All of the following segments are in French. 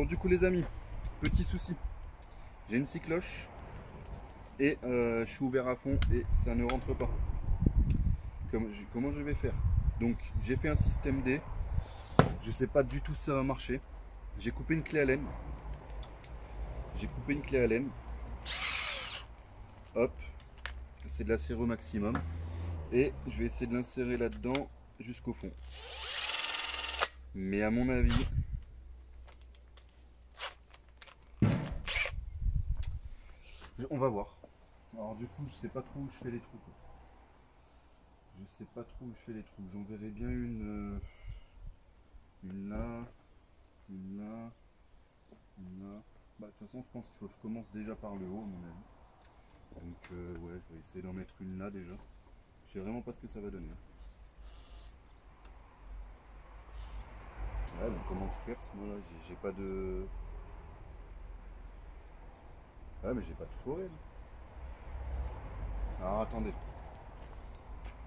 Bon, du coup les amis, petit souci, j'ai une scie cloche et je suis ouvert à fond et ça ne rentre pas. Comment je vais faire? Donc j'ai fait un système D, je sais pas du tout si ça va marcher. J'ai coupé une clé Allen, hop, c'est de la serrure maximum et je vais essayer de l'insérer là-dedans jusqu'au fond. Mais à mon avis, on va voir. Alors du coup, je sais pas trop où je fais les trous, quoi. Je sais pas trop où je fais les trous. J'en verrai bien une là, une là, une là. Bah, de toute façon, je pense qu'il faut que je commence déjà par le haut, à mon avis. Donc ouais, je vais essayer d'en mettre une là déjà. Je sais vraiment pas ce que ça va donner. Ouais, donc comment je perce moi là? J'ai pas de... Ah mais j'ai pas de forêt là. Alors attendez.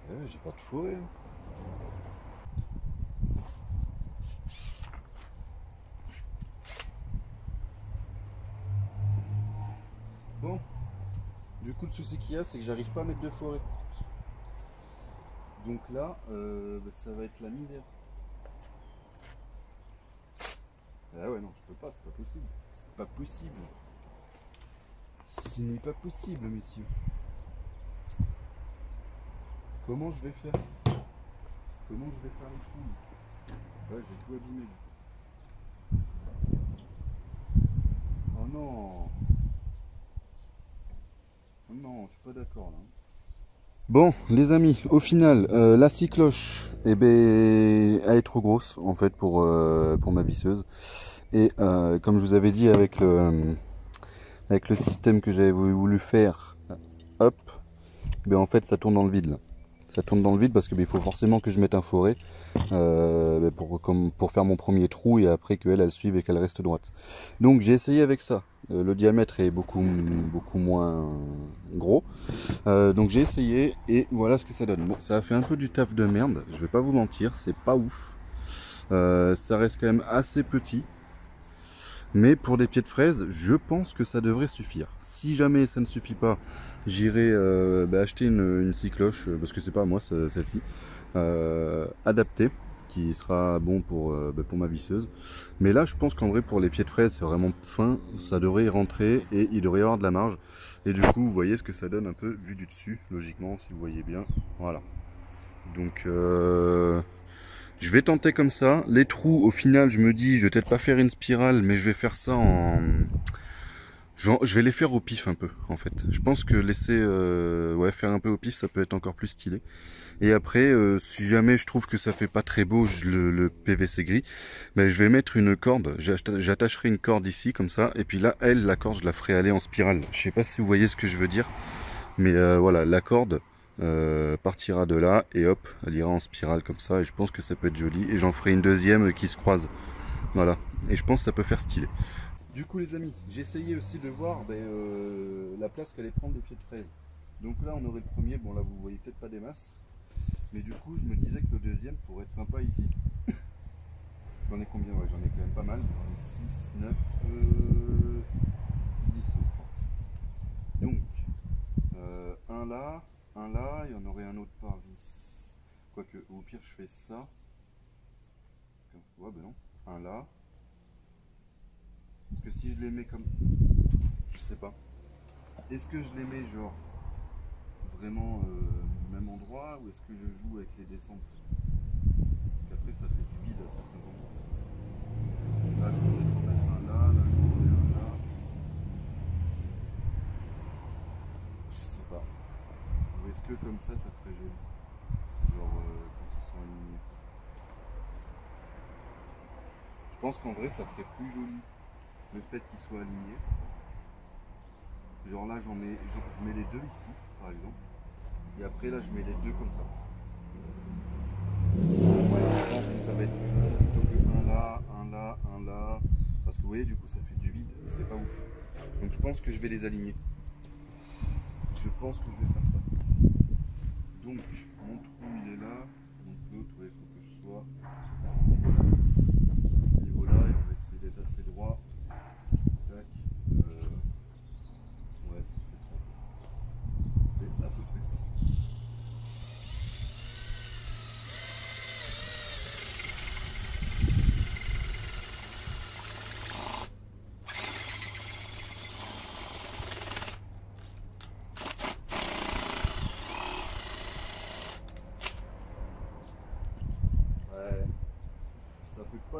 Ouais, j'ai pas de forêt. Bon. Du coup le souci qu'il y a c'est que j'arrive pas à mettre de forêt. Donc là, bah, ça va être la misère. Ah ouais non, je peux pas, c'est pas possible. C'est pas possible. Ce n'est pas possible, messieurs. Comment je vais faire? Comment je vais faire les fouilles? Ouais, j'ai tout abîmé. Oh non! Oh non, je suis pas d'accord là. Bon, les amis, au final, la scie cloche, eh ben, elle est trop grosse en fait pour ma visseuse. Et comme je vous avais dit avec le système que j'avais voulu faire, hop, ben en fait ça tourne dans le vide là. Ça tourne dans le vide parce que il faut forcément que je mette un forêt pour faire mon premier trou et après qu'elle suive et qu'elle reste droite. Donc j'ai essayé avec ça. Le diamètre est beaucoup moins gros. Donc j'ai essayé et voilà ce que ça donne. Bon, ça a fait un peu du taf de merde, je vais pas vous mentir, c'est pas ouf. Ça reste quand même assez petit. Mais pour des pieds de fraise, je pense que ça devrait suffire. Si jamais ça ne suffit pas, j'irai acheter une scie cloche, parce que c'est pas à moi celle-ci, adaptée, qui sera bon pour ma visseuse. Mais là, je pense qu'en vrai, pour les pieds de fraise, c'est vraiment fin, ça devrait y rentrer et il devrait y avoir de la marge. Et du coup, vous voyez ce que ça donne un peu vu du dessus, logiquement, si vous voyez bien. Voilà. Donc, je vais tenter comme ça. Les trous, au final, je me dis, je vais peut-être pas faire une spirale, mais je vais faire ça en... Je vais les faire au pif un peu, en fait. Je pense que laisser faire un peu au pif, ça peut être encore plus stylé. Et après, si jamais je trouve que ça fait pas très beau, le PVC gris, ben, je vais mettre une corde. J'attacherai une corde ici, comme ça. Et puis là, la corde, je la ferai aller en spirale. Je sais pas si vous voyez ce que je veux dire. Mais voilà, la corde partira de là et hop, elle ira en spirale comme ça. Et je pense que ça peut être joli. Et j'en ferai une deuxième qui se croise. Voilà. Et je pense que ça peut faire stylé. Du coup les amis, j'ai essayé aussi de voir la place qu'allait prendre les pieds de fraise. Donc là on aurait le premier, bon là vous voyez peut-être pas des masses. Mais du coup je me disais que le deuxième pourrait être sympa ici. J'en ai combien? Ouais, j'en ai quand même pas mal. J'en ai 6, 9, 10 je crois. Donc un là, il y en aurait un autre par vis. Quoique au pire je fais ça. Parce que, ouais ben non, un là. Parce que si je les mets comme... Je sais pas. Est-ce que je les mets genre vraiment au même endroit ou est-ce que je joue avec les descentes? Parce qu'après ça fait du vide à certains endroits. Là je vais en mettre un là, là je vais en mettre un là. Je sais pas. Ou est-ce que comme ça ferait joli? Genre quand ils sont alignés. Je pense qu'en vrai ça ferait plus joli le fait qu'ils soient alignés. Genre là je mets les deux ici par exemple. Et après là je mets les deux comme ça. Ouais, je pense que ça va être plus joli plutôt que un là, un là, un là. Parce que vous voyez du coup ça fait du vide et c'est pas ouf. Donc je pense que je vais les aligner. Je pense que je vais faire ça. Donc mon trou il est là. Donc l'autre il faut que je sois à ce niveau-là. À ce niveau-là et on va essayer d'être assez droit.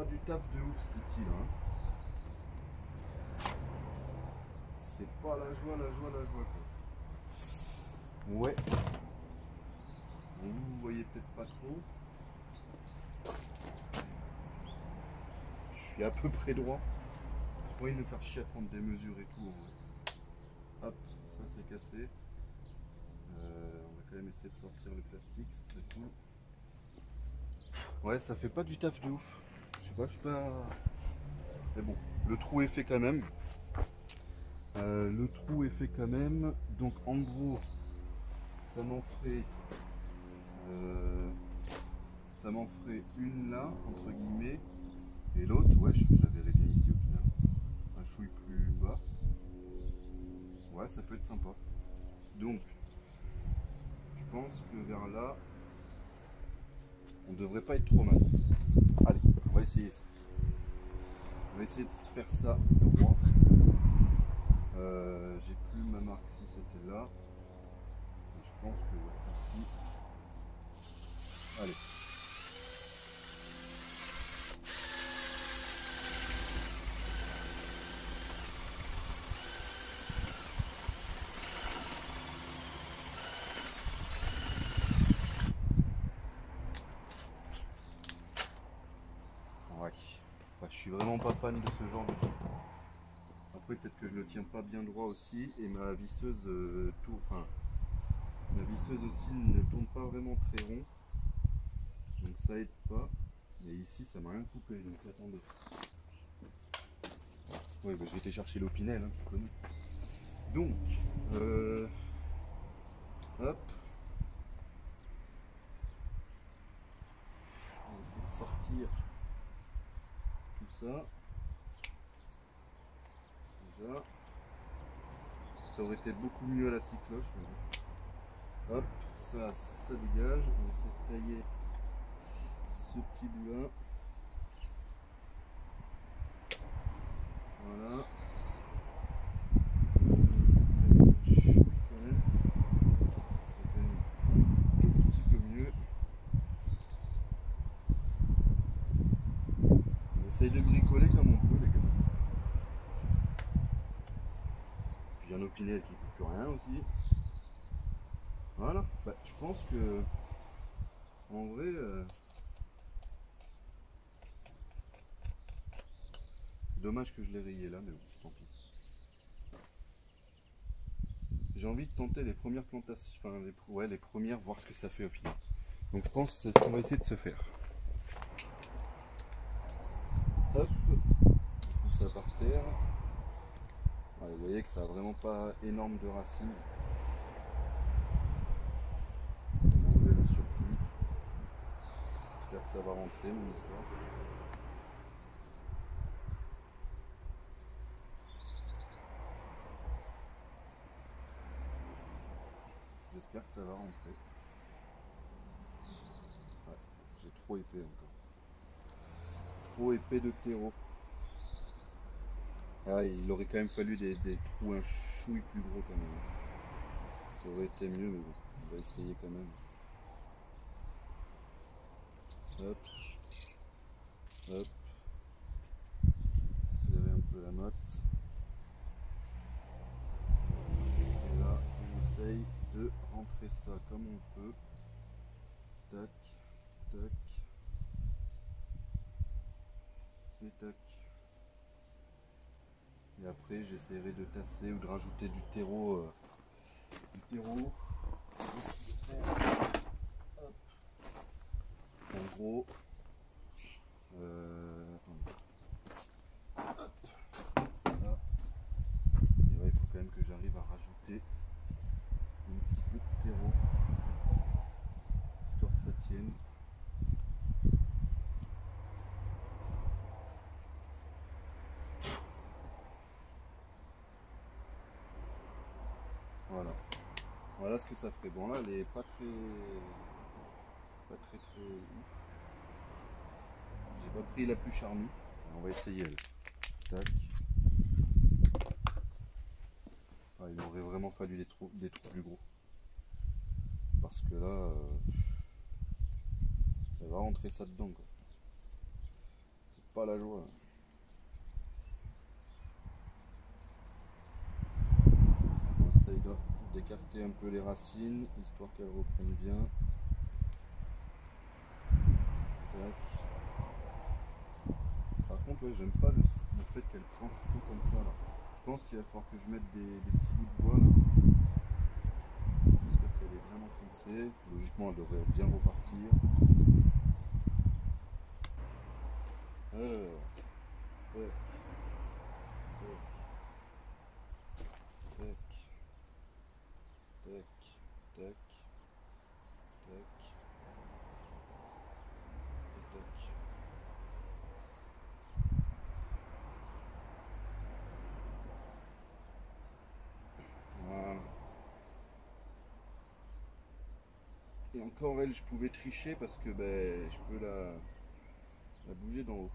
pas du taf de ouf cet outil là. C'est pas la joie quoi. Ouais. Vous voyez peut-être pas trop. Je suis à peu près droit. J'ai pas envie de me faire chier à prendre des mesures et tout. Hop, ça c'est cassé. On va quand même essayer de sortir le plastique, ça serait cool. Ouais, ça fait pas du taf de ouf. Je sais pas, je suis pas. Mais bon, le trou est fait quand même. Donc en gros, ça m'en ferait. Ça m'en ferait une là, entre guillemets. Et l'autre, ouais, je la verrai bien ici au final. Un chouille plus bas. Ouais, ça peut être sympa. Donc, je pense que vers là, on devrait pas être trop mal. Allez, on va essayer ça. On va essayer de se faire ça droit. J'ai plus ma marque si c'était là. Et je pense que ici. Allez. Ouais. Enfin, je suis vraiment pas fan de ce genre de truc. Après peut-être que je le tiens pas bien droit aussi et ma visseuse ma visseuse aussi ne tourne pas vraiment très rond. Donc ça aide pas. Mais ici ça m'a rien coupé, donc attendez. Ouais, bah, je vais été chercher l'opinel, hein, tu connais. Donc hop. On va essayer de sortir tout ça. Déjà. Ça aurait été beaucoup mieux à la scie cloche. Mais bon. Hop, ça dégage. On va essayer de tailler ce petit bout là. Voilà. Tout petit peu mieux. On essaye de bricoler comme on peut les gars. Puis il y a un opinel qui ne coûte plus rien aussi. Voilà, bah, je pense que en vrai c'est dommage que je l'ai rayé là, mais bon, tant pis. J'ai envie de tenter les premières plantations, enfin les premières, voir ce que ça fait au final. Donc je pense que c'est ce qu'on va essayer de se faire. Hop, je fous ça par terre. Ouais, vous voyez que ça a vraiment pas énorme de racines. On va enlever le surplus. J'espère que ça va rentrer mon histoire. J'espère que ça va rentrer. Ouais, j'ai trop épais encore. Trop épais de terreau. Ah, il aurait quand même fallu des trous un chouille plus gros quand même. Ça aurait été mieux, mais bon, on va essayer quand même. Hop, hop. Serrer un peu la motte. Et là, on essaye de rentrer ça comme on peut. Tac, tac. Et tac. Et après, j'essaierai de tasser ou de rajouter du terreau. En gros, hop, ça. Et ouais, il faut quand même que j'arrive à rajouter un petit peu de terreau, histoire que ça tienne. Voilà. Voilà ce que ça ferait. Bon là, elle est pas très ouf. J'ai pas pris la plus charnue. On va essayer elle. Tac. Ah, il aurait vraiment fallu des trous plus gros. Parce que là, elle va rentrer ça dedans quoi. pas la joie. On essaye d'écarter un peu les racines, histoire qu'elles reprennent bien. Tac. Par contre, ouais, j'aime pas le fait qu'elle tranche trop comme ça là. Je pense qu'il va falloir que je mette des petits bouts de bois là. J'espère qu'elle est vraiment foncée. Logiquement, elle devrait bien repartir. Alors, tac, tac, tac, tac, tac, tac, et tac. Voilà. Et encore elle, je pouvais tricher parce que ben, je peux la bouger d'en haut.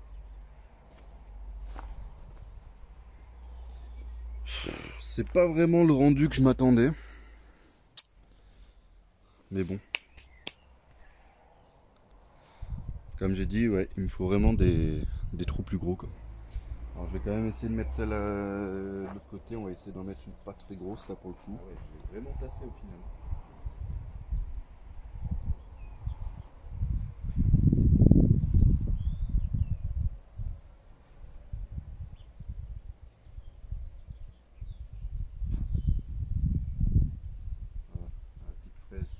C'est pas vraiment le rendu que je m'attendais. Mais bon. Comme j'ai dit, ouais, il me faut vraiment des trous plus gros, quoi. Alors je vais quand même essayer de mettre celle de l'autre côté. On va essayer d'en mettre une pas très grosse là pour le coup. Ah ouais, je vais vraiment tasser au final.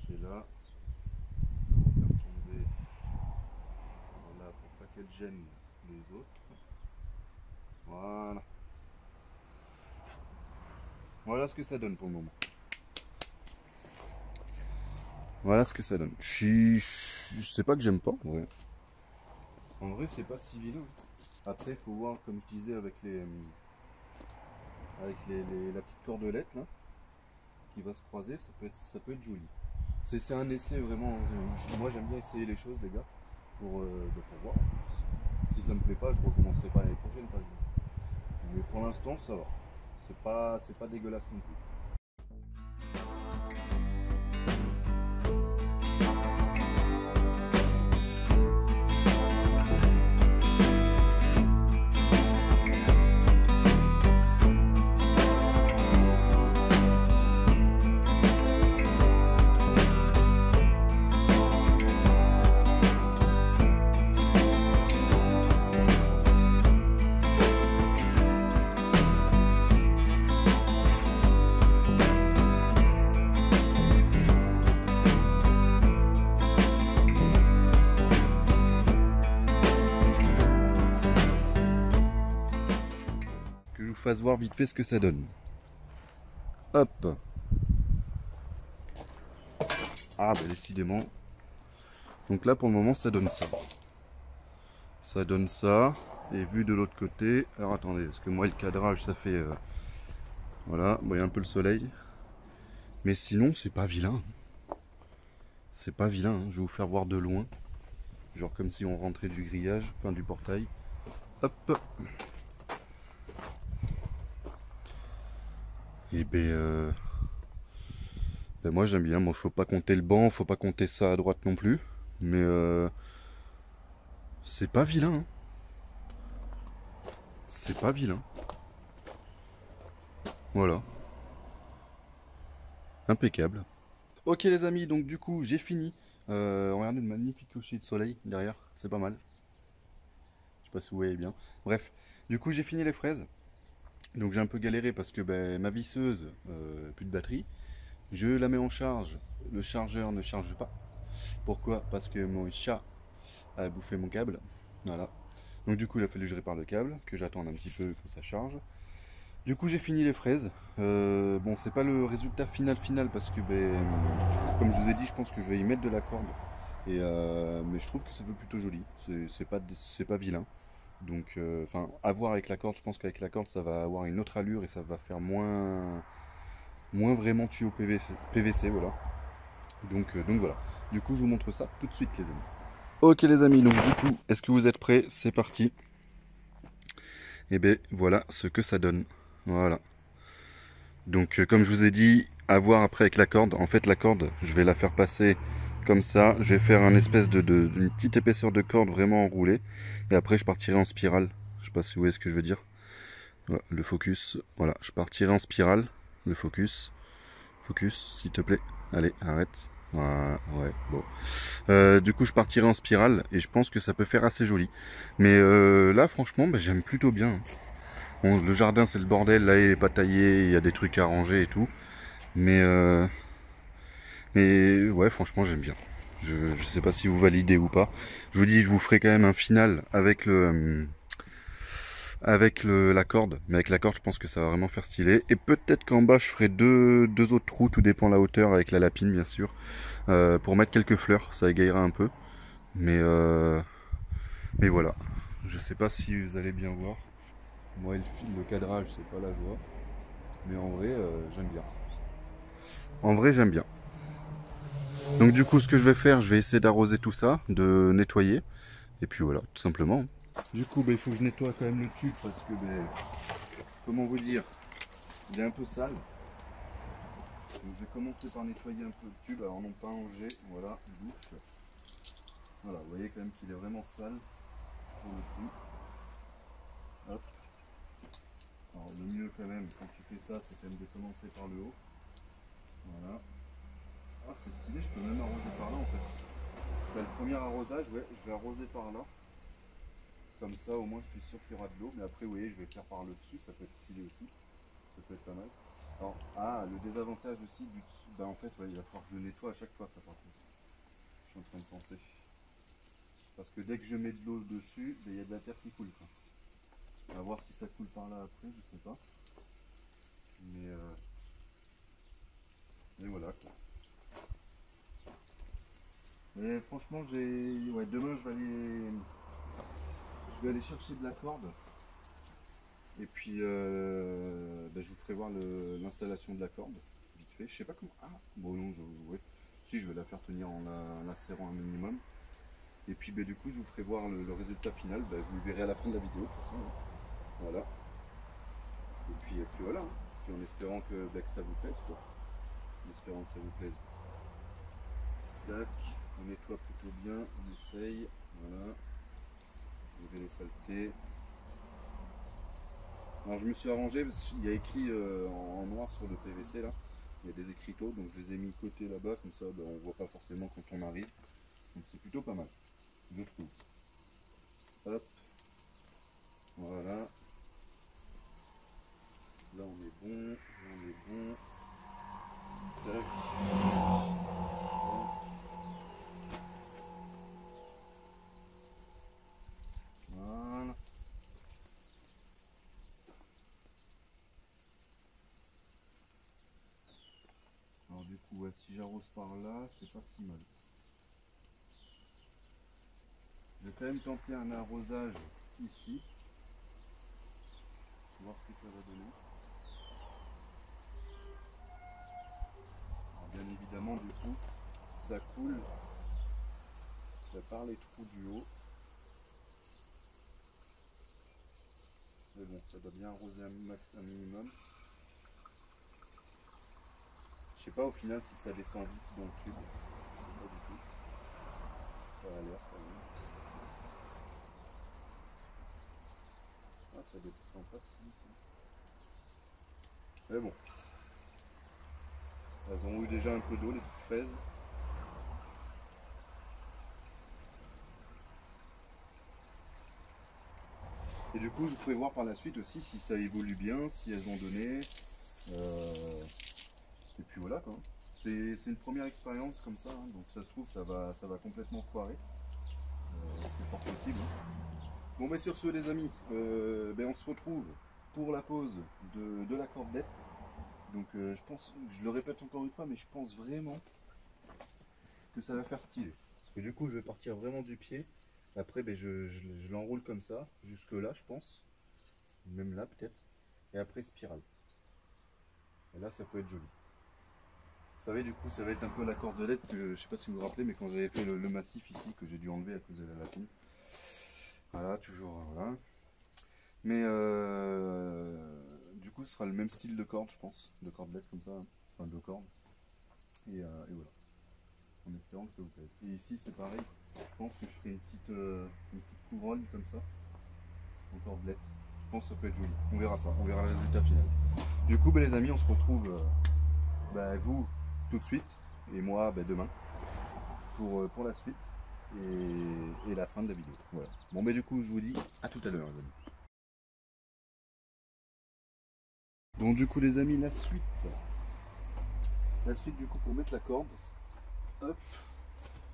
Qui est là, on va faire tomber voilà pour pas qu'elle gêne les autres. Voilà. Voilà ce que ça donne pour le moment. Voilà ce que ça donne. Je sais pas que j'aime pas. Ouais. En vrai, c'est pas si vilain. Après, il faut voir, comme je disais, avec la petite cordelette là, qui va se croiser, ça peut être joli. C'est un essai vraiment. Moi j'aime bien essayer les choses, les gars, pour voir. Si ça me plaît pas, je recommencerai pas l'année prochaine par exemple. Mais pour l'instant ça va. C'est pas dégueulasse non plus. Fasse voir vite fait ce que ça donne. Hop. Ah bah décidément. Donc là pour le moment ça donne ça. Ça donne ça. Et vu de l'autre côté. Alors attendez, parce que moi le cadrage ça fait. Voilà, bon, il y a un peu le soleil. Mais sinon c'est pas vilain. C'est pas vilain, hein. Je vais vous faire voir de loin. Genre comme si on rentrait du grillage, enfin du portail. Hop. Et ben moi j'aime bien. Bon, faut pas compter le banc, faut pas compter ça à droite non plus. Mais c'est pas vilain. Hein. C'est pas vilain. Voilà. Impeccable. Ok les amis, donc du coup j'ai fini. Regardez le magnifique coucher de soleil derrière, c'est pas mal. Je sais pas si vous voyez bien. Bref, du coup j'ai fini les fraises. Donc j'ai un peu galéré parce que ben, ma visseuse, plus de batterie. Je la mets en charge, le chargeur ne charge pas. Pourquoi? Parce que mon chat a bouffé mon câble. Voilà. Donc du coup il a fallu que je répare le câble, que j'attende un petit peu que ça charge. Du coup j'ai fini les fraises. Bon c'est pas le résultat final parce que ben, comme je vous ai dit je pense que je vais y mettre de la corde. Et, mais je trouve que ça fait plutôt joli. C'est pas vilain. Donc enfin à voir avec la corde, je pense qu'avec la corde ça va avoir une autre allure et ça va faire moins vraiment tuyau PVC voilà. Donc voilà. Du coup je vous montre ça tout de suite les amis. Ok les amis, donc du coup est-ce que vous êtes prêts? C'est parti. Et bien voilà ce que ça donne. Voilà. Donc comme je vous ai dit, à voir après avec la corde. En fait la corde, je vais la faire passer comme ça. Je vais faire une espèce une petite épaisseur de corde vraiment enroulée. Et après, je partirai en spirale. Je sais pas si vous voyez ce que je veux dire. Voilà, le focus, voilà, je partirai en spirale. Le focus, focus, s'il te plaît. Allez, arrête. Voilà, ouais, bon. Du coup, je partirai en spirale et je pense que ça peut faire assez joli. Mais là, franchement, bah, j'aime plutôt bien. Bon, le jardin, c'est le bordel. Là, il est pas taillé, il y a des trucs à ranger et tout. Mais, ouais, franchement, j'aime bien. Je sais pas si vous validez ou pas. Je vous dis, je vous ferai quand même un final avec la corde. Mais avec la corde, je pense que ça va vraiment faire stylé. Et peut-être qu'en bas, je ferai deux autres trous. Tout dépend de la hauteur avec la lapine, bien sûr. Pour mettre quelques fleurs, ça égayera un peu. Mais, voilà. Je sais pas si vous allez bien voir. Moi, le cadrage, c'est pas la joie. Mais en vrai, j'aime bien. En vrai, j'aime bien. Donc du coup, ce que je vais faire, je vais essayer d'arroser tout ça, de nettoyer. Et puis voilà, tout simplement. Du coup, il faut que je nettoie quand même le tube parce que, comment vous dire, il est un peu sale. Donc je vais commencer par nettoyer un peu le tube. Alors non pas ranger, voilà, bouche. Voilà, vous voyez quand même qu'il est vraiment sale pour le coup. Hop. Alors le mieux quand même, quand tu fais ça, c'est quand même de commencer par le haut. Voilà. Ah, c'est stylé, je peux même arroser par là en fait. Là, le premier arrosage, ouais, je vais arroser par là. Comme ça, au moins, je suis sûr qu'il y aura de l'eau. Mais après, vous voyez, je vais faire par le dessus, ça peut être stylé aussi. Ça peut être pas mal. Alors, le désavantage aussi du dessus, en fait, ouais, il va falloir que je le nettoie à chaque fois, ça par contre. Je suis en train de penser. Parce que dès que je mets de l'eau dessus, il y a de la terre qui coule, quoi. On va voir si ça coule par là après, je sais pas. Mais, voilà, quoi. Mais franchement, ouais, demain, je vais aller chercher de la corde. Et puis, je vous ferai voir l'installation de la corde, vite fait. Je sais pas comment. Ah, bon, non, ouais. Si, je vais la faire tenir en la serrant un minimum. Et puis, du coup, je vous ferai voir le résultat final. Vous le verrez à la fin de la vidéo, de toute façon. Hein. Voilà. Et puis voilà. Hein. Puis en espérant que ça vous plaise, quoi. En espérant que ça vous plaise. Tac. On nettoie plutôt bien. On essaye. Voilà. Enlever les saletés. Alors je me suis arrangé parce qu'il y a écrit en noir sur le PVC là, il y a des écriteaux, donc je les ai mis côté là-bas, comme ça on voit pas forcément quand on arrive. Donc c'est plutôt pas mal, je trouve. Hop, voilà. Là on est bon, on est bon. Tac. Voilà. Alors du coup, ouais, si j'arrose par là, c'est pas si mal. Je vais quand même tenter un arrosage ici. Voir ce que ça va donner. Alors bien évidemment, du coup, ça coule par les trous du haut. Mais bon, ça doit bien arroser un minimum. Je sais pas au final si ça descend vite dans le tube. Je sais pas du tout. Ça a l'air quand même. Ah, ça descend pas si vite. Mais bon. Elles ont eu déjà un peu d'eau, les petites fraises. Et du coup, je vous ferai voir par la suite aussi si ça évolue bien, si elles ont donné. Et puis voilà quoi. C'est une première expérience comme ça, hein, donc ça se trouve ça va complètement foirer. C'est fort possible. Hein. Bon mais sur ce les amis, on se retrouve pour la pause de la cordelette. Donc je pense, je le répète encore une fois, mais je pense vraiment que ça va faire stylé. Parce que du coup je vais partir vraiment du pied. Après je l'enroule comme ça, jusque là je pense. Même là peut-être. Et après spirale. Et là ça peut être joli. Vous savez du coup ça va être un peu la cordelette que je sais pas si vous vous rappelez, mais quand j'avais fait le massif ici que j'ai dû enlever à cause de la lapine. Voilà, toujours voilà. Mais du coup ce sera le même style de corde je pense, de cordelette comme ça, hein. Enfin de corde. Et voilà. en espérant que ça vous plaise. Et ici c'est pareil, je pense que je ferai une petite couronne comme ça, en cordelette. Je pense que ça peut être joli. On verra ça, on verra le résultat final. Du coup, les amis, on se retrouve, vous tout de suite, et moi demain, pour la suite et la fin de la vidéo. Voilà. Bon, du coup, je vous dis à tout à l'heure, les amis. Donc, du coup, les amis, la suite. La suite, du coup, pour mettre la corde. Hop.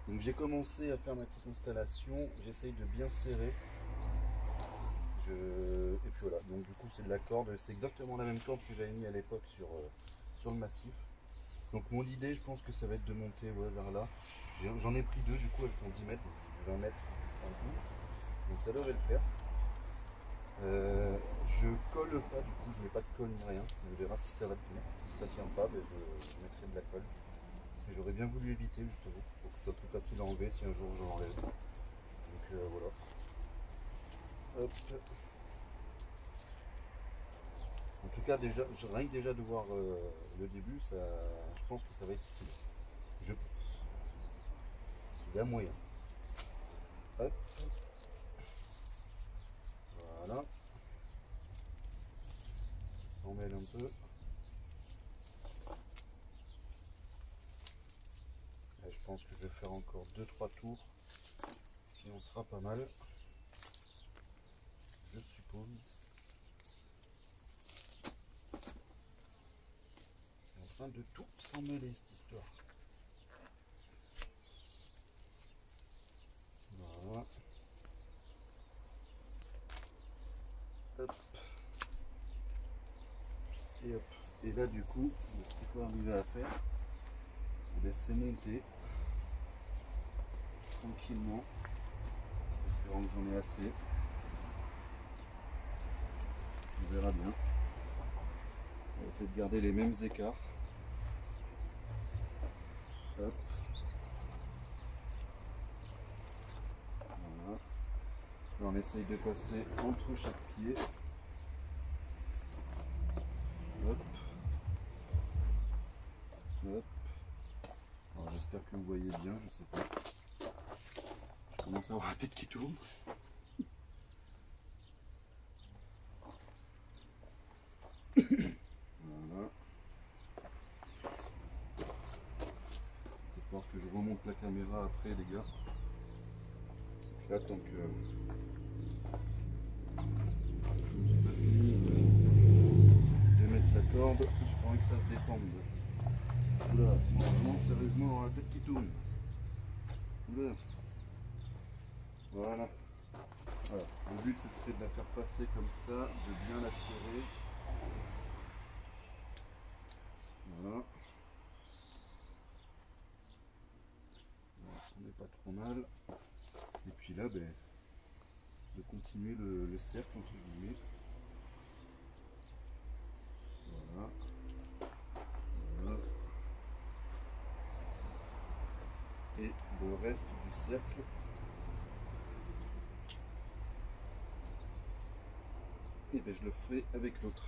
Donc, j'ai commencé à faire ma petite installation. J'essaye de bien serrer. Et puis voilà. Donc, du coup, c'est de la corde. C'est exactement la même corde que j'avais mis à l'époque sur le massif. Donc, mon idée, je pense que ça va être de monter vers là. J'en ai pris deux, du coup, elles font 10 mètres. Donc, j'ai 20 mètres en tout. Donc, ça devrait le faire. Je colle pas, du coup je mets pas de colle ni rien, on verra si ça va tenir. Si ça tient pas, je mettrai de la colle. J'aurais bien voulu éviter justement, pour que ce soit plus facile à enlever si un jour je l'enlève. Donc voilà. Hop. En tout cas déjà, rien que déjà de voir le début, je pense que ça va être stylé. Je pense. Il y a moyen. Hop. Voilà. Ça en mêle un peu. Et je pense que je vais faire encore 2-3 tours. Puis on sera pas mal. Je suppose. C'est en train de tout s'en mêler cette histoire. Voilà. Hop. Et hop. Et là du coup, ce qu'il faut arriver à faire, c'est monter tranquillement, espérant que j'en ai assez. On verra bien. On va essayer de garder les mêmes écarts. Hop. Voilà. Là, on essaye de passer entre chaque pied. Hop. Hop. Alors j'espère que vous voyez bien, je sais pas. Je commence à avoir la tête qui tourne. Voilà. Il va falloir que je remonte la caméra après les gars. Et puis là tant que j'ai pas fini de mettre la corde, j'ai pas envie que ça se détende. Oula, vraiment sérieusement la tête qui tourne. Oula. Voilà. Voilà. Le but ce serait de la faire passer comme ça, de bien la serrer. Voilà. On n'est pas trop mal. Et puis là, de continuer le cercle entre guillemets. Voilà. Voilà. Et le reste du cercle. Et je le ferai avec l'autre.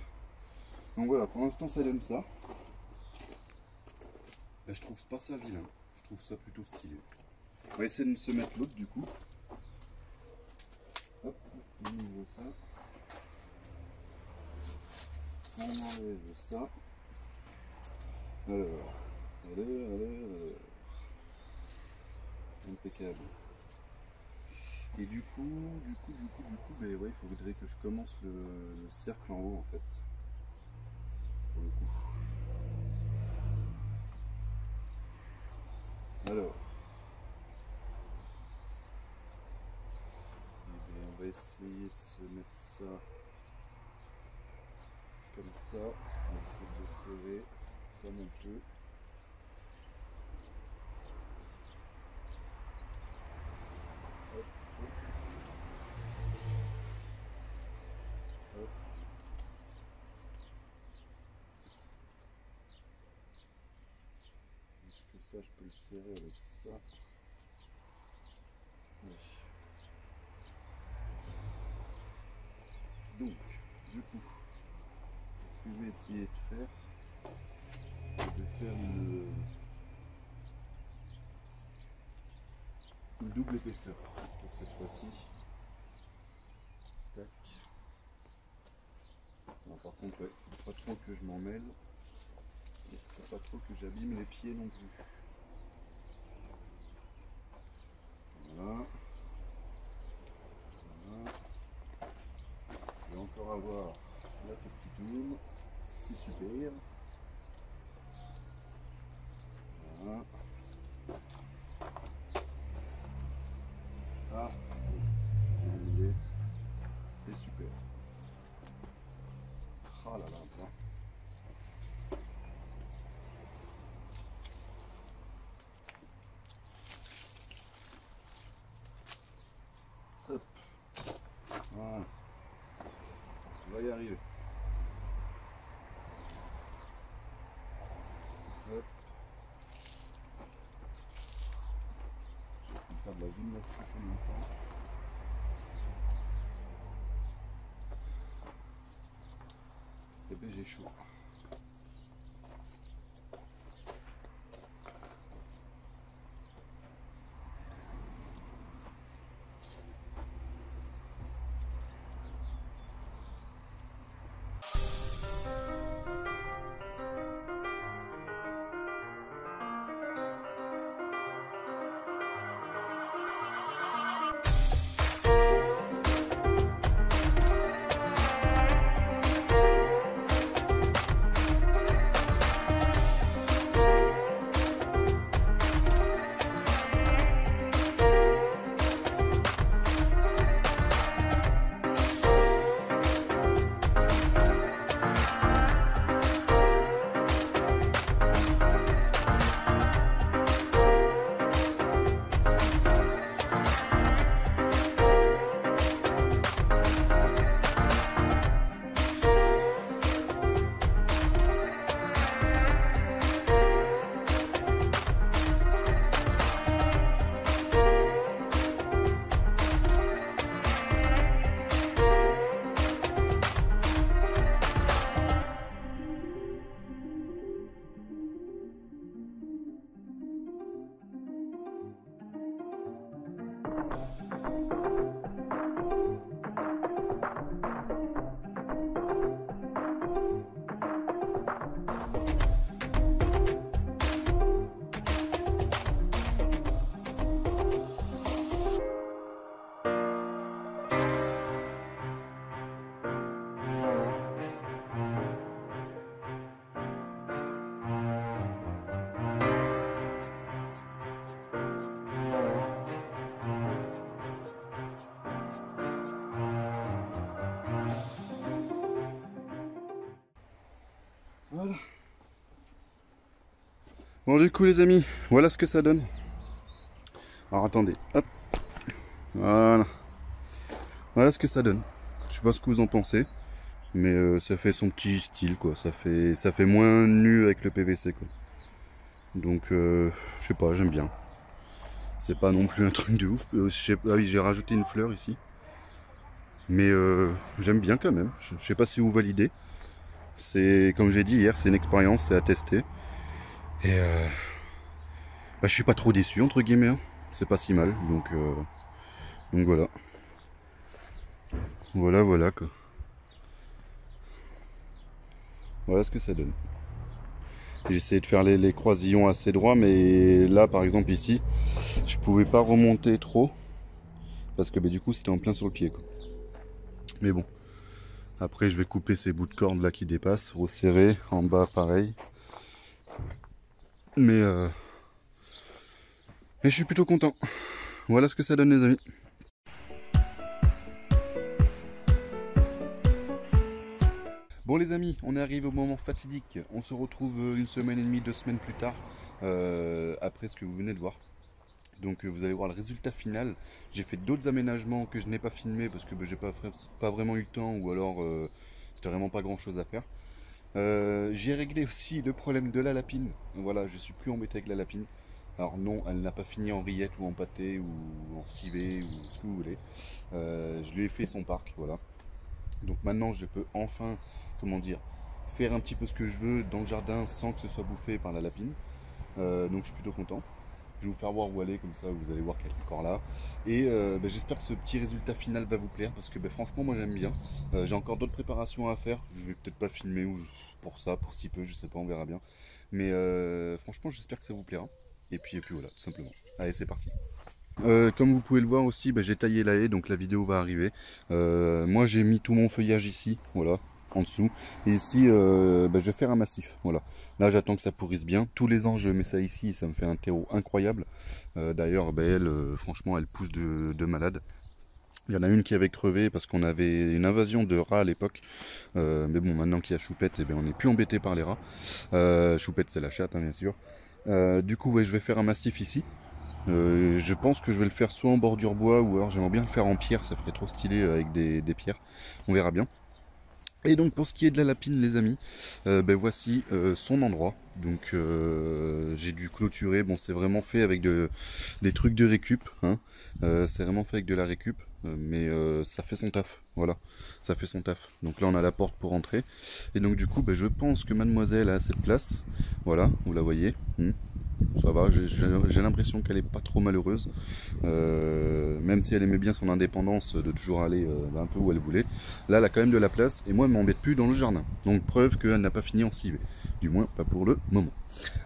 Donc voilà, pour l'instant ça donne ça. Je trouve pas ça vilain. Je trouve ça plutôt stylé. On va essayer de se mettre l'autre du coup. Hop, on ouvre ça. On enlève ça. Alors. Impeccable. Et du coup, ouais, il faudrait que je commence le cercle en haut en fait. Pour le coup. Alors. On va essayer de se mettre ça comme ça. On va essayer de le serrer comme on peut. Hop, hop. Hop. Est-ce que ça, je peux le serrer avec ça? Oui. Donc, du coup, ce que je vais essayer de faire, c'est de faire une double épaisseur pour cette fois-ci. Tac. Alors, par contre, ouais, faut pas trop que je m'en mêle. Il faut pas trop que j'abîme les pieds non plus. Voilà. Voilà. Je vais encore avoir la petite tourne. C'est super. Voilà. Ah, c'est super. Ah là là, là. Hop. Voilà. On va y arriver. Hop. Je vais faire de la gymnastique en même temps. Et bien j'ai chaud. Voilà. Bon du coup les amis, voilà ce que ça donne. Alors attendez, hop. Voilà. Voilà ce que ça donne. Je sais pas ce que vous en pensez. Mais ça fait son petit style quoi. Ça fait moins nu avec le PVC quoi. Donc je sais pas, j'aime bien. C'est pas non plus un truc de ouf. Ah oui, j'ai rajouté une fleur ici. Mais j'aime bien quand même. Je sais pas si vous validez. C'est comme j'ai dit hier, c'est une expérience, c'est à tester. Et bah, je suis pas trop déçu entre guillemets. Hein. C'est pas si mal. Donc voilà. Voilà quoi. Voilà ce que ça donne. J'ai essayé de faire les croisillons assez droits, mais là par exemple ici, je pouvais pas remonter trop parce que bah, du coup c'était en plein sur le pied quoi. Mais bon, après je vais couper ces bouts de corde là qui dépassent, resserrer en bas pareil. Mais je suis plutôt content. Voilà ce que ça donne les amis. Bon les amis, on est arrivé au moment fatidique. On se retrouve une semaine et demie, 2 semaines plus tard, après ce que vous venez de voir. Donc vous allez voir le résultat final. J'ai fait d'autres aménagements que je n'ai pas filmé parce que j'ai pas vraiment eu le temps ou alors c'était vraiment pas grand chose à faire. J'ai réglé aussi le problème de la lapine. Voilà, je suis plus embêté avec la lapine. Alors non, elle n'a pas fini en rillette ou en pâté ou en civet ou ce que vous voulez. Je lui ai fait son parc, voilà. Donc maintenant je peux enfin, comment dire, faire un petit peu ce que je veux dans le jardin sans que ce soit bouffé par la lapine. Donc je suis plutôt content. Je vais vous faire voir où elle est, comme ça vous allez voir qu'elle est encore là. Et j'espère que ce petit résultat final va vous plaire, parce que franchement moi j'aime bien. J'ai encore d'autres préparations à faire, je vais peut-être pas filmer pour ça, pour si peu, je sais pas, on verra bien. Mais franchement j'espère que ça vous plaira. Et puis voilà, tout simplement. Allez, c'est parti. Comme vous pouvez le voir aussi, j'ai taillé la haie, donc la vidéo va arriver. Moi j'ai mis tout mon feuillage ici, voilà, en dessous. Et ici, je vais faire un massif, voilà. Là j'attends que ça pourrisse bien. Tous les ans je mets ça ici, ça me fait un terreau incroyable. D'ailleurs, elle, franchement, elle pousse de malade. Il y en a une qui avait crevé parce qu'on avait une invasion de rats à l'époque. Mais bon, maintenant qu'il y a Choupette, on n'est plus embêté par les rats. Choupette, c'est la chatte, hein, bien sûr. Du coup, ouais, je vais faire un massif ici. Je pense que je vais le faire soit en bordure bois ou alors j'aimerais bien le faire en pierre, ça ferait trop stylé avec des pierres. On verra bien. Et donc pour ce qui est de la lapine les amis, voici son endroit. Donc j'ai dû clôturer, bon c'est vraiment fait avec des trucs de récup, hein. C'est vraiment fait avec de la récup, mais ça fait son taf, voilà, ça fait son taf. Donc là on a la porte pour entrer, et donc du coup je pense que mademoiselle a cette place, voilà, vous la voyez. Ça va, j'ai l'impression qu'elle est pas trop malheureuse, même si elle aimait bien son indépendance de toujours aller un peu où elle voulait. Là elle a quand même de la place et moi elle m'embête plus dans le jardin, donc preuve qu'elle n'a pas fini en civet, du moins pas pour le moment.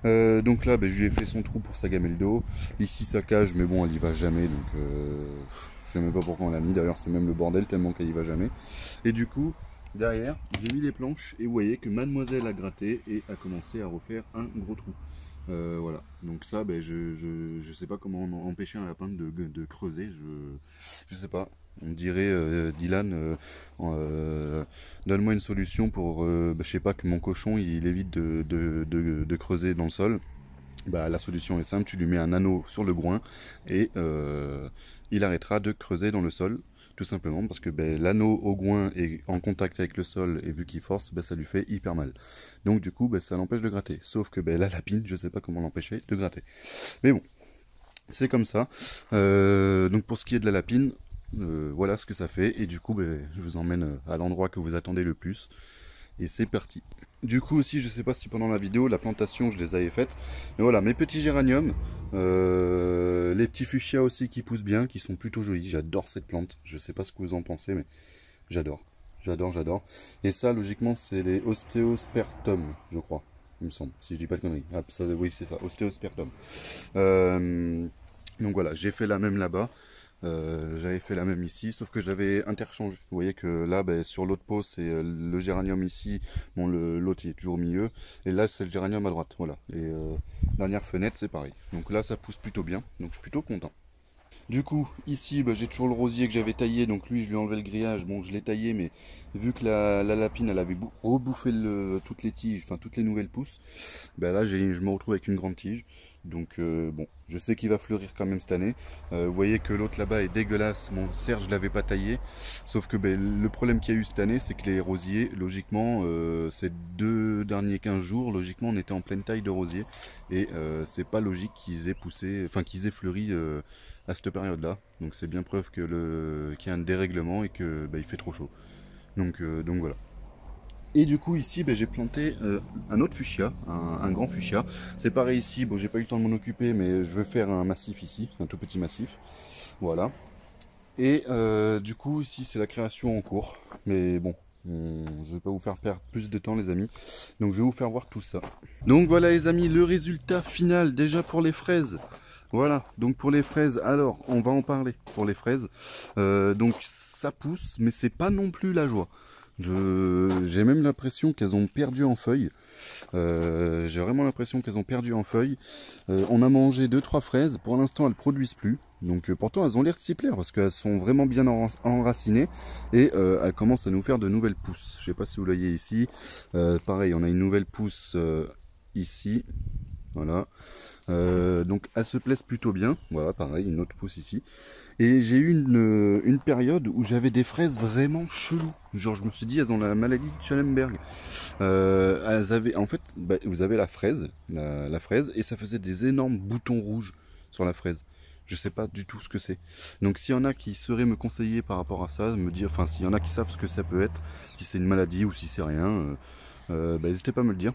Donc là je lui ai fait son trou pour sa gamelle d'eau, ici sa cage, mais bon elle y va jamais, donc je sais même pas pourquoi on l'a mis, d'ailleurs c'est même le bordel tellement qu'elle y va jamais. Et du coup derrière j'ai mis les planches et vous voyez que mademoiselle a gratté et a commencé à refaire un gros trou. Voilà, donc ça, je sais pas comment empêcher un lapin de creuser, je sais pas. On me dirait, Dylan, donne-moi une solution pour, je sais pas, que mon cochon il évite de creuser dans le sol. La solution est simple, tu lui mets un anneau sur le groin et il arrêtera de creuser dans le sol. Tout simplement parce que l'anneau au groin est en contact avec le sol et vu qu'il force, ça lui fait hyper mal. Donc du coup, ça l'empêche de gratter. Sauf que la lapine, je sais pas comment l'empêcher de gratter. Mais bon, c'est comme ça. Donc pour ce qui est de la lapine, voilà ce que ça fait. Et du coup, je vous emmène à l'endroit que vous attendez le plus. Et c'est parti. Du coup aussi, je sais pas si pendant la vidéo, la plantation, je les avais faites. Mais voilà, mes petits géraniums, les petits fuchsias aussi qui poussent bien, qui sont plutôt jolis. J'adore cette plante. Je sais pas ce que vous en pensez, mais j'adore. J'adore. Et ça, logiquement, c'est les Ostéospertum, je crois. Il me semble, si je dis pas de conneries. Ah, ça, oui, c'est ça, Ostéospertum. Donc voilà, j'ai fait la même là-bas. J'avais fait la même ici, sauf que j'avais interchangé. Vous voyez que là, sur l'autre pot, c'est le géranium ici. Bon, l'autre il est toujours au milieu. Et là, c'est le géranium à droite. Voilà. Et dernière fenêtre, c'est pareil. Donc là, ça pousse plutôt bien. Donc je suis plutôt content. Du coup, ici, j'ai toujours le rosier que j'avais taillé. Donc lui, je lui ai enlevé le grillage. Bon, je l'ai taillé, mais vu que la lapine, elle avait rebouffé toutes les tiges, enfin toutes les nouvelles pousses, là, je me retrouve avec une grande tige. Donc bon, je sais qu'il va fleurir quand même cette année. Vous voyez que l'autre là-bas est dégueulasse. Bon, certes, je l'avais pas taillé. Sauf que le problème qu'il y a eu cette année, c'est que les rosiers, logiquement, ces 2 derniers 15 jours, logiquement, on était en pleine taille de rosiers. Et c'est pas logique qu'ils aient poussé, enfin qu'ils aient fleuri à cette période-là. Donc c'est bien preuve qu'il y a un dérèglement et que il fait trop chaud. Donc voilà. Et du coup ici j'ai planté un autre fuchsia, un grand fuchsia. C'est pareil ici, bon j'ai pas eu le temps de m'en occuper mais je vais faire un massif ici, un tout petit massif. Voilà. Et du coup ici c'est la création en cours. Mais bon, je vais pas vous faire perdre plus de temps les amis. Donc je vais vous faire voir tout ça. Donc voilà les amis, le résultat final déjà pour les fraises. Voilà, donc pour les fraises, alors on va en parler pour les fraises. Donc ça pousse, mais c'est pas non plus la joie. J'ai même l'impression qu'elles ont perdu en feuilles. J'ai vraiment l'impression qu'elles ont perdu en feuilles. On a mangé 2-3 fraises, pour l'instant elles produisent plus. Donc pourtant elles ont l'air de s'y plaire parce qu'elles sont vraiment bien enracinées et elles commencent à nous faire de nouvelles pousses. Je sais pas si vous voyez ici. Pareil, on a une nouvelle pousse ici. Voilà. Donc elles se plaisent plutôt bien. Voilà, pareil, une autre pousse ici. Et j'ai eu une période où j'avais des fraises vraiment cheloues. Genre je me suis dit, elles ont la maladie de Schellenberg. Elles avaient, en fait, vous avez la fraise, la fraise, et ça faisait des énormes boutons rouges sur la fraise. Je sais pas du tout ce que c'est. Donc s'il y en a qui sauraient me conseiller par rapport à ça, me dire, enfin s'il y en a qui savent ce que ça peut être, si c'est une maladie ou si c'est rien, n'hésitez pas à me le dire.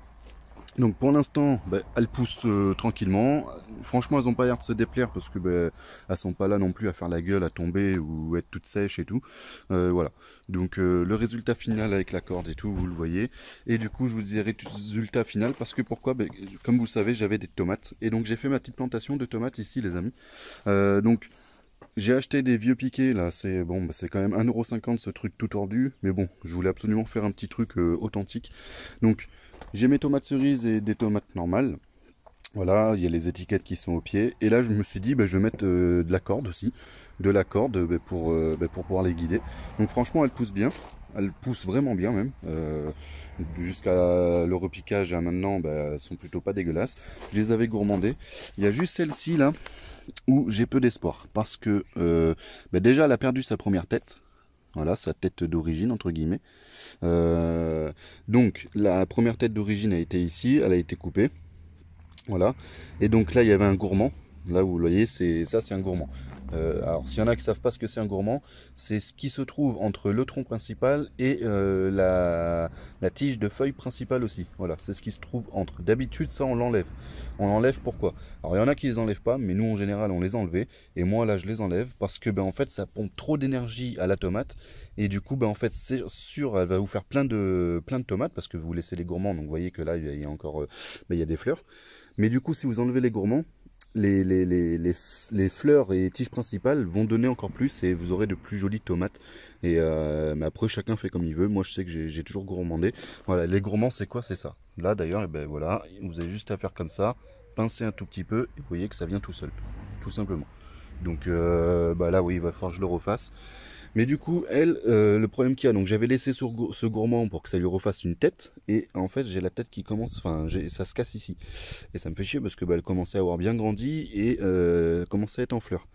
Donc pour l'instant, elles poussent tranquillement. Franchement, elles n'ont pas l'air de se déplaire parce que elles sont pas là non plus à faire la gueule, à tomber ou être toutes sèches et tout. Voilà. Donc le résultat final avec la corde et tout, vous le voyez. Et du coup, je vous dirai résultat final parce que pourquoi comme vous le savez, j'avais des tomates. Et donc j'ai fait ma petite plantation de tomates ici, les amis. Donc j'ai acheté des vieux piquets là, c'est bon, c'est quand même 1,50 € ce truc tout tordu, mais bon, je voulais absolument faire un petit truc authentique. Donc j'ai mes tomates cerises et des tomates normales. Voilà, il y a les étiquettes qui sont au pied. Et là je me suis dit je vais mettre de la corde aussi. De la corde pour pouvoir les guider. Donc franchement elles poussent bien. Elles poussent vraiment bien même. Jusqu'à le repiquage à maintenant, elles sont plutôt pas dégueulasses. Je les avais gourmandées. Il y a juste celle-ci là où j'ai peu d'espoir. Parce que déjà elle a perdu sa première tête. Voilà, sa tête d'origine, entre guillemets. Donc, la première tête d'origine a été ici, elle a été coupée. Voilà. Et donc là, il y avait un gourmand. Là, vous voyez, c'est un gourmand. Alors, s'il y en a qui ne savent pas ce que c'est un gourmand, c'est ce qui se trouve entre le tronc principal et la tige de feuille principale aussi. Voilà, c'est ce qui se trouve entre. D'habitude, ça, on l'enlève. On l'enlève pourquoi? Alors, il y en a qui les enlèvent pas, mais nous, en général, on les enlevait. Et moi, là, je les enlève parce que, en fait, ça pompe trop d'énergie à la tomate. Et du coup, en fait, c'est sûr, elle va vous faire plein de tomates parce que vous laissez les gourmands. Donc, vous voyez que là, il y a encore il y a des fleurs. Mais du coup, si vous enlevez les gourmands, les fleurs et tiges principales vont donner encore plus et vous aurez de plus jolies tomates. Et mais après, chacun fait comme il veut. Moi, je sais que j'ai toujours gourmandé. Voilà, les gourmands, c'est quoi? C'est ça. Là, d'ailleurs, voilà, vous avez juste à faire comme ça, pincer un tout petit peu, et vous voyez que ça vient tout seul, tout simplement. Donc là, oui, il va falloir que je le refasse. Mais du coup, elle, le problème qu'il y a, donc j'avais laissé ce gourmand pour que ça lui refasse une tête, et en fait j'ai la tête qui commence, enfin ça se casse ici. Et ça me fait chier parce que elle commençait à avoir bien grandi et commençait à être en fleurs.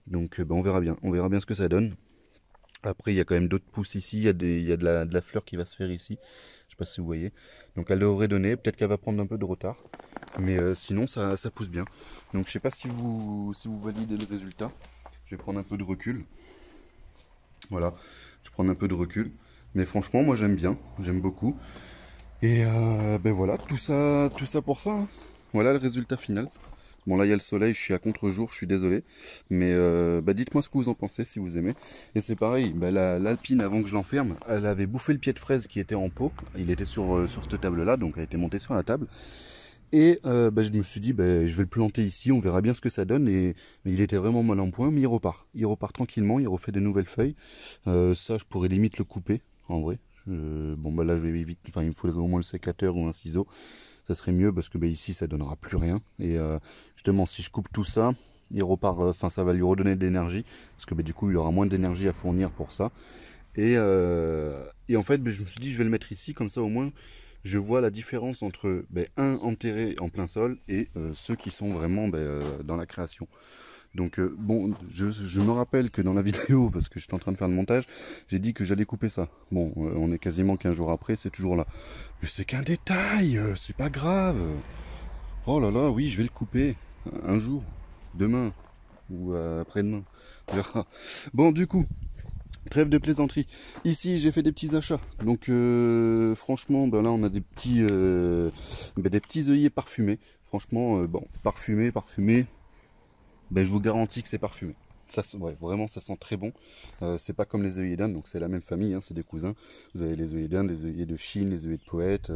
Donc on verra bien ce que ça donne. Après il y a quand même d'autres pousses ici, il y a de la fleur qui va se faire ici. Je sais pas si vous voyez. Donc elle devrait donner, peut-être qu'elle va prendre un peu de retard. Mais sinon ça pousse bien. Donc je sais pas si vous validez le résultat. Je vais prendre un peu de recul. Voilà, je prends un peu de recul. Mais franchement, moi j'aime bien, j'aime beaucoup. Et voilà, tout ça pour ça, hein. Voilà le résultat final. Bon là il y a le soleil, je suis à contre-jour, je suis désolé. Mais dites-moi ce que vous en pensez si vous aimez. Et c'est pareil, l'alpine avant que je l'enferme, elle avait bouffé le pied de fraise qui était en pot. Il était sur cette table là, donc elle était montée sur la table. Et je me suis dit, je vais le planter ici, on verra bien ce que ça donne. Et il était vraiment mal en point, mais il repart. Il repart tranquillement, il refait de nouvelles feuilles. Ça, je pourrais limite le couper, en vrai. Là, je vais vite. Enfin, il me faudrait au moins le sécateur ou un ciseau. Ça serait mieux parce que ici, ça donnera plus rien. Et justement, si je coupe tout ça, il repart. Enfin, ça va lui redonner de l'énergie. Parce que du coup, il aura moins d'énergie à fournir pour ça. Et en fait, je me suis dit, je vais le mettre ici, comme ça au moins je vois la différence entre un enterré en plein sol et ceux qui sont vraiment dans la création. Donc je me rappelle que dans la vidéo, parce que j'étais en train de faire le montage, j'ai dit que j'allais couper ça. Bon, on est quasiment 15 jours après, c'est toujours là. Mais c'est qu'un détail, c'est pas grave. Oh là là, oui, je vais le couper un jour, demain ou après-demain. On verra. Bon, du coup, trêve de plaisanterie. Ici, j'ai fait des petits achats. Donc, franchement, là, on a des petits œillets parfumés. Franchement, parfumé. Je vous garantis que c'est parfumé. Ça, ouais, vraiment, ça sent très bon. C'est pas comme les œillets d'Inde, donc c'est la même famille, hein, c'est des cousins. Vous avez les œillets d'Inde, les œillets de Chine, les œillets de poète.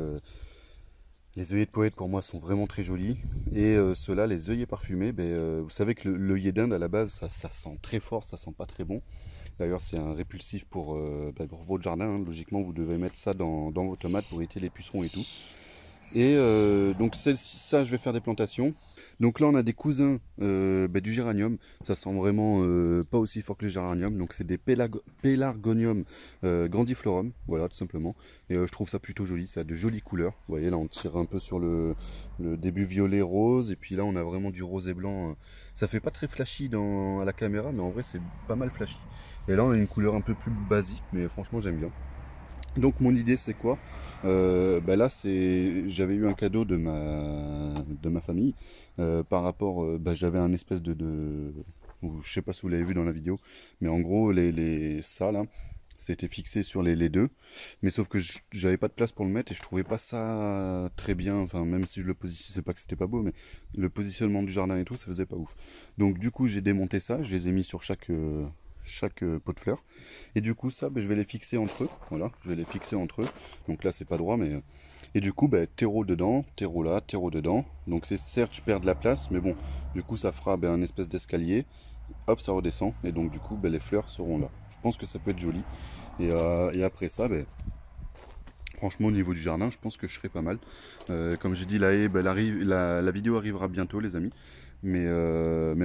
Les œillets de poète pour moi sont vraiment très jolis. Et ceux-là, les œillets parfumés, vous savez que l'œillet d'Inde à la base, ça sent très fort, ça sent pas très bon. D'ailleurs, c'est un répulsif pour votre jardin, hein. Logiquement, vous devez mettre ça dans vos tomates pour éviter les pucerons et tout. Et donc ça, je vais faire des plantations. Donc là, on a des cousins du géranium. Ça sent vraiment pas aussi fort que le géranium. Donc c'est des pélargonium grandiflorum. Voilà, tout simplement. Et je trouve ça plutôt joli. Ça a de jolies couleurs. Vous voyez, là, on tire un peu sur le début violet-rose. Et puis là, on a vraiment du rose et blanc. Ça fait pas très flashy à la caméra, mais en vrai, c'est pas mal flashy. Et là, on a une couleur un peu plus basique, mais franchement, j'aime bien. Donc mon idée c'est quoi? Là j'avais eu un cadeau de ma famille par rapport j'avais un espèce je sais pas si vous l'avez vu dans la vidéo, mais en gros ça là C'était fixé sur les deux, mais sauf que j'avais pas de place pour le mettre et je trouvais pas ça très bien. Enfin, même si je le positionnais, c'est pas que c'était pas beau, mais le positionnement du jardin et tout, ça faisait pas ouf. Donc du coup, j'ai démonté ça, je les ai mis sur chaque pot de fleurs. Et du coup, ça, ben, je vais les fixer entre eux. Voilà, je vais les fixer entre eux. Donc là, c'est pas droit, mais et du coup, ben, terreau dedans, terreau là, terreau dedans. Donc c'est certes, je perds de la place, mais bon, du coup, ça fera ben, un espèce d'escalier. Hop, ça redescend et donc du coup, ben, les fleurs seront là. Je pense que ça peut être joli. Et après ça, ben, franchement, au niveau du jardin, je pense que je serai pas mal. Comme j'ai dit, la haie, ben, la vidéo arrivera bientôt, les amis. Mais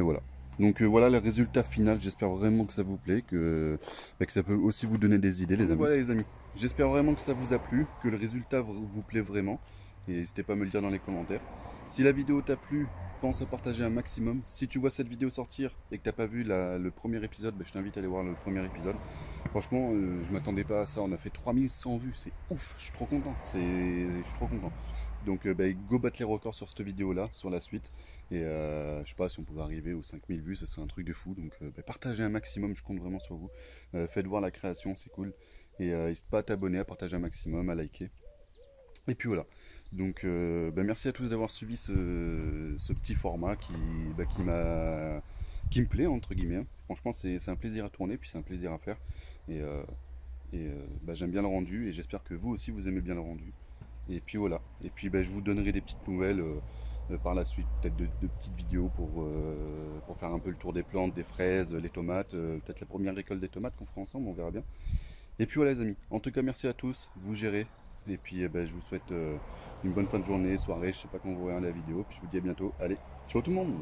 voilà. Donc voilà le résultat final. J'espère vraiment que ça vous plaît, ben, que ça peut aussi vous donner des idées, les amis. Voilà, les amis. J'espère vraiment que ça vous a plu, que le résultat vous plaît vraiment. Et n'hésitez pas à me le dire dans les commentaires. Si la vidéo t'a plu, pense à partager un maximum. Si tu vois cette vidéo sortir et que t'as pas vu le premier épisode, ben, je t'invite à aller voir le premier épisode. Franchement, je m'attendais pas à ça. On a fait 3100 vues, c'est ouf. Je suis trop content. Je suis trop content. Donc, bah, go battre les records sur cette vidéo-là, sur la suite. Et je sais pas si on pouvait arriver aux 5000 vues, ça serait un truc de fou. Donc, bah, partagez un maximum. Je compte vraiment sur vous. Faites voir la création, c'est cool. Et n'hésite pas à t'abonner, à partager un maximum, à liker. Et puis voilà. Donc, bah, merci à tous d'avoir suivi ce petit format qui me plaît, entre guillemets. Franchement, c'est un plaisir à tourner, puis c'est un plaisir à faire. Et, bah, j'aime bien le rendu, et j'espère que vous aussi vous aimez bien le rendu. Et puis voilà. Et puis bah, je vous donnerai des petites nouvelles par la suite, peut-être de petites vidéos pour faire un peu le tour des plantes, des fraises, les tomates, peut-être la première récolte des tomates qu'on fera ensemble, on verra bien. Et puis voilà les amis, en tout cas merci à tous, vous gérez. Et puis bah, je vous souhaite une bonne fin de journée, soirée, je sais pas quand vous verrez la vidéo. Puis je vous dis à bientôt. Allez, ciao tout le monde!